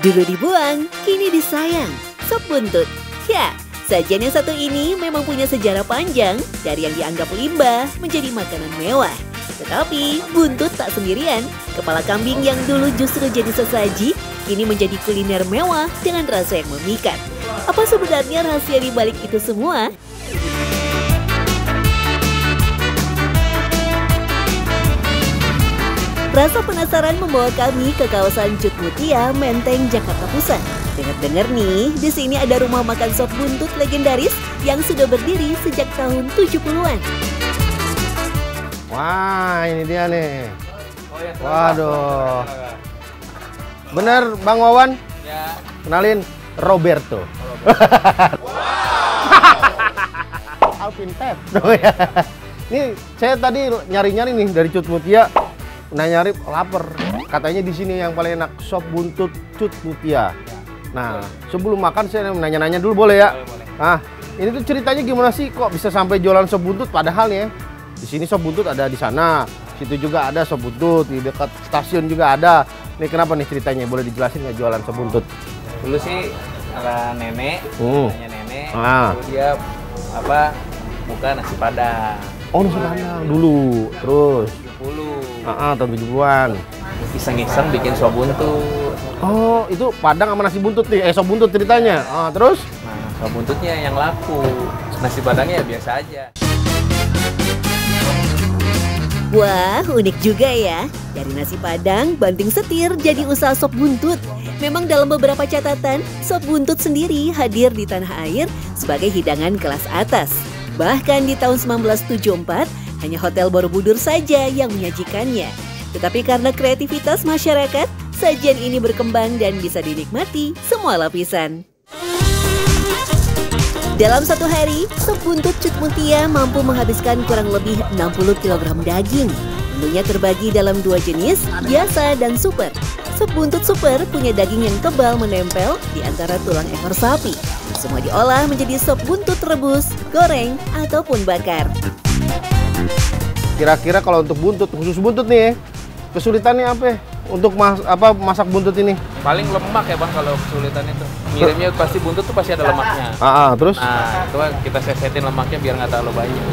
Dulu dibuang, kini disayang. Sop buntut. Ya, sajian yang satu ini memang punya sejarah panjang dari yang dianggap limbah menjadi makanan mewah. Tetapi buntut tak sendirian. Kepala kambing yang dulu justru jadi sesaji, kini menjadi kuliner mewah dengan rasa yang memikat. Apa sebenarnya rahasia di balik itu semua? Rasa penasaran membawa kami ke kawasan Cut Mutia, Menteng, Jakarta Pusat. Dengar-dengar nih, di sini ada rumah makan sop buntut legendaris yang sudah berdiri sejak tahun 70-an. Wah, ini dia nih. Waduh. Bener, Bang Wawan? Ya. Kenalin, Roberto. Alvin Ted. Ini saya tadi nyari-nyari nih dari Cut Mutia. Nah, nyari lapar. Katanya di sini yang paling enak sop buntut Cut Mutia. Nah, sebelum makan saya nanya-nanya dulu boleh ya? Boleh. Nah, ini tuh ceritanya gimana sih kok bisa sampai jualan sop buntut padahal nih ya. Di sini sop buntut ada di sana. Situ juga ada sop buntut, di dekat stasiun juga ada. Nih kenapa nih ceritanya? Boleh dijelasin nggak jualan sop buntut? Dulu sih ada nenek, namanya nenek. Dulu dia buka nasi padang. Oh, nasi padang dulu. Terus 70. tahun 70-an. Iseng-iseng bikin sop buntut. Oh, itu padang sama nasi buntut nih. Sop buntut ceritanya. Terus? Nah, sop buntutnya yang laku. Nasi padangnya ya biasa aja. Wah, unik juga ya. Dari nasi padang, banting setir jadi usaha sop buntut. Memang dalam beberapa catatan, sop buntut sendiri hadir di tanah air sebagai hidangan kelas atas. Bahkan di tahun 1974, hanya Hotel Borobudur saja yang menyajikannya. Tetapi karena kreativitas masyarakat, sajian ini berkembang dan bisa dinikmati semua lapisan. Dalam satu hari, sop buntut Cut Mutia mampu menghabiskan kurang lebih 60 kg daging. Menunya terbagi dalam dua jenis, biasa dan super. Sop buntut super punya daging yang tebal menempel di antara tulang ekor sapi. Semua diolah menjadi sop buntut rebus, goreng, ataupun bakar. Kira-kira kalau untuk buntut, khusus buntut nih, kesulitannya apa untuk masak buntut ini? Paling lemak ya Bang kalau kesulitan itu. Ngirimnya pasti buntut tuh pasti ada lemaknya. Terus? Nah, itu kita sesetin lemaknya biar nggak terlalu banyak.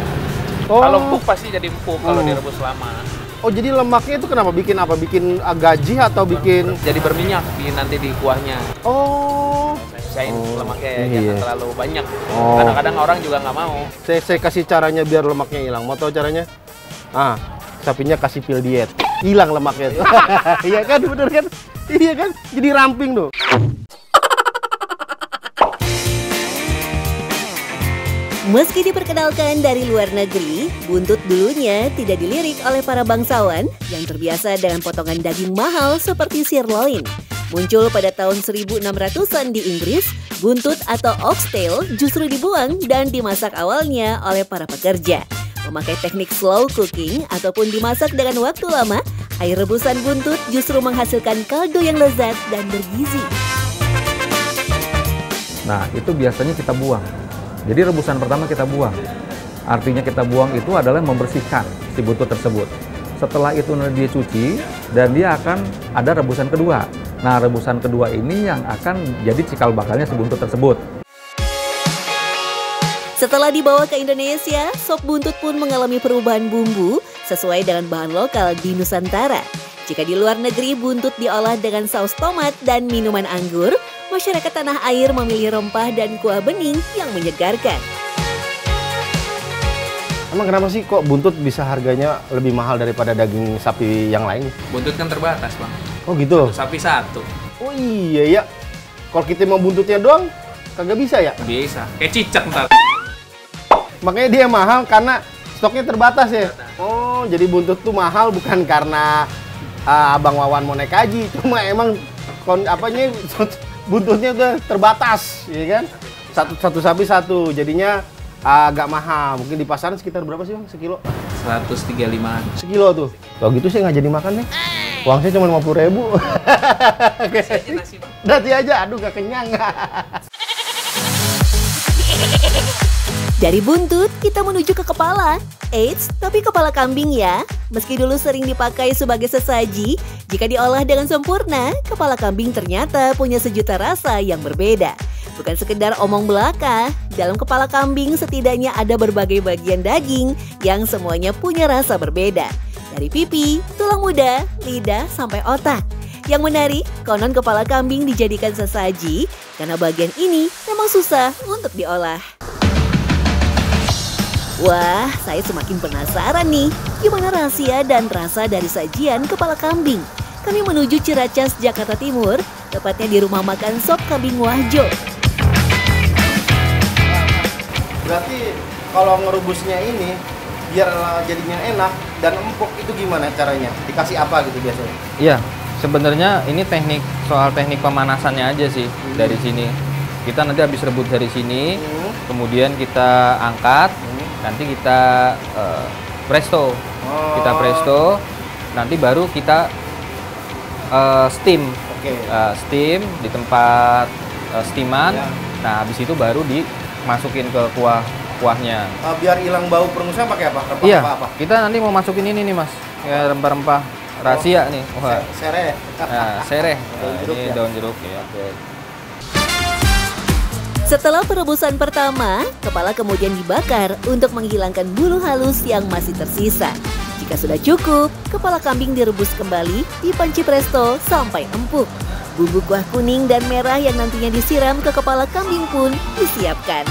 Oh. Kalau empuk pasti jadi empuk kalau direbus lama. Oh, jadi lemaknya itu kenapa? Bikin apa? Bikin gaji atau bikin? Jadi berminyak nanti di kuahnya. Oh. Saya lemaknya ya, iya. jangan terlalu banyak. Kadang-kadang orang juga nggak mau. Saya kasih caranya biar lemaknya hilang. Mau tahu caranya? Sapinya kasih pil diet. Hilang lemaknya tuh. Iya kan, bener kan? Iya kan? Jadi ramping tuh. Meski diperkenalkan dari luar negeri, buntut dulunya tidak dilirik oleh para bangsawan yang terbiasa dengan potongan daging mahal seperti sirloin. Muncul pada tahun 1600-an di Inggris, buntut atau oxtail justru dibuang dan dimasak awalnya oleh para pekerja. Memakai teknik slow cooking ataupun dimasak dengan waktu lama, air rebusan buntut justru menghasilkan kaldu yang lezat dan bergizi. Nah, itu biasanya kita buang. Jadi rebusan pertama kita buang. Artinya kita buang itu adalah membersihkan si buntut tersebut. Setelah itu dia cuci dan dia akan ada rebusan kedua. Nah, rebusan kedua ini yang akan jadi cikal bakalnya si buntut tersebut. Setelah dibawa ke Indonesia, sop buntut pun mengalami perubahan bumbu sesuai dengan bahan lokal di Nusantara. Jika di luar negeri buntut diolah dengan saus tomat dan minuman anggur, masyarakat tanah air memilih rempah dan kuah bening yang menyegarkan. Emang kenapa sih kok buntut bisa harganya lebih mahal daripada daging sapi yang lain? Buntut kan terbatas Bang. Oh gitu? Sapi satu. Oh iya ya. Kalau kita mau buntutnya doang, kagak bisa ya? Bisa. Kayak cicak ntar. Makanya dia mahal karena stoknya terbatas ya? Oh, jadi buntut tuh mahal bukan karena Abang Wawan mau naik haji. Cuma emang buntutnya udah terbatas, ya kan? Satu sapi satu, jadinya agak mahal. Mungkin di pasaran sekitar berapa sih Bang? Sekilo? 135-an. Sekilo tuh. Kalau gitu saya nggak jadi makan nih. Uang saya cuma 50.000. Nanti aja, aduh nggak kenyang. Dari buntut, kita menuju ke kepala. Eits, tapi kepala kambing ya. Meski dulu sering dipakai sebagai sesaji, jika diolah dengan sempurna, kepala kambing ternyata punya sejuta rasa yang berbeda. Bukan sekedar omong belaka, dalam kepala kambing setidaknya ada berbagai bagian daging yang semuanya punya rasa berbeda. Dari pipi, tulang muda, lidah, sampai otak. Yang menarik, konon kepala kambing dijadikan sesaji karena bagian ini memang susah untuk diolah. Wah, saya semakin penasaran nih, gimana rahasia dan rasa dari sajian kepala kambing. Kami menuju Ciracas, Jakarta Timur, tepatnya di rumah makan Sop Kambing Wahjo. Berarti kalau ngerebusnya ini, biar jadinya enak dan empuk, itu gimana caranya? Dikasih apa gitu biasanya? Iya, sebenarnya ini soal teknik pemanasannya aja sih dari sini. Kita nanti habis rebus dari sini, kemudian kita angkat, nanti kita presto. Kita presto, nanti baru kita steam. Steam di tempat steaman. Nah, habis itu baru dimasukin ke kuahnya. Biar hilang bau perengusan pakai apa? Rempah Iya, apa? kita nanti mau masukin ini nih Mas, ya, rempah-rempah rahasia nih. Wah. Sereh. Nah, sereh. Daun jeruk Ini ya? daun jeruk ya. Setelah perebusan pertama, kepala kemudian dibakar untuk menghilangkan bulu halus yang masih tersisa. Jika sudah cukup, kepala kambing direbus kembali di panci presto sampai empuk. Bumbu kuah kuning dan merah yang nantinya disiram ke kepala kambing pun disiapkan.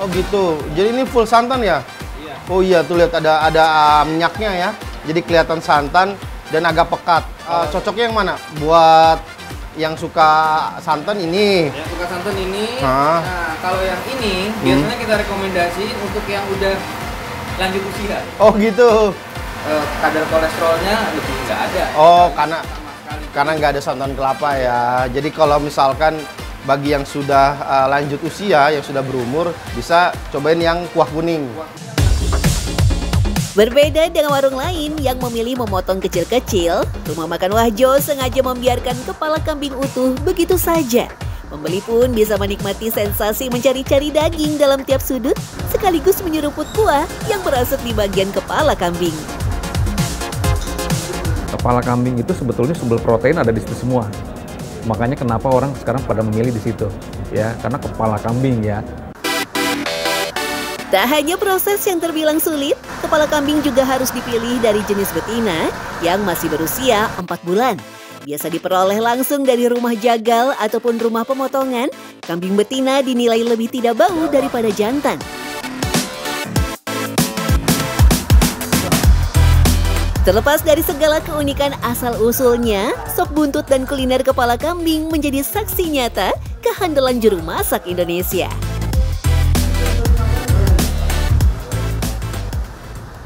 Oh gitu. Jadi ini full santan ya? Iya. Oh iya, tuh lihat ada minyaknya ya. Jadi kelihatan santan dan agak pekat. Cocoknya yang mana? Buat yang suka santan ini. Yang suka santan ini. Hah? Nah, kalau yang ini biasanya kita rekomendasiin untuk yang udah lanjut usia. Oh gitu. Kadar kolesterolnya lebih nggak ada. Oh, karena nggak ada santan kelapa ya. Jadi kalau misalkan bagi yang sudah lanjut usia, yang sudah berumur, bisa cobain yang kuah kuning. Berbeda dengan warung lain yang memilih memotong kecil-kecil, rumah makan Wahjo sengaja membiarkan kepala kambing utuh begitu saja. Pembeli pun bisa menikmati sensasi mencari-cari daging dalam tiap sudut, sekaligus menyeruput kuah yang berasap di bagian kepala kambing. Kepala kambing itu sebetulnya sumber protein ada di situ semua. Makanya kenapa orang sekarang pada memilih di situ, ya, karena kepala kambing ya. Tak hanya proses yang terbilang sulit, kepala kambing juga harus dipilih dari jenis betina yang masih berusia 4 bulan. Biasa diperoleh langsung dari rumah jagal ataupun rumah pemotongan, kambing betina dinilai lebih tidak bau daripada jantan. Terlepas dari segala keunikan asal-usulnya, sop buntut dan kuliner kepala kambing menjadi saksi nyata kehandalan juru masak Indonesia.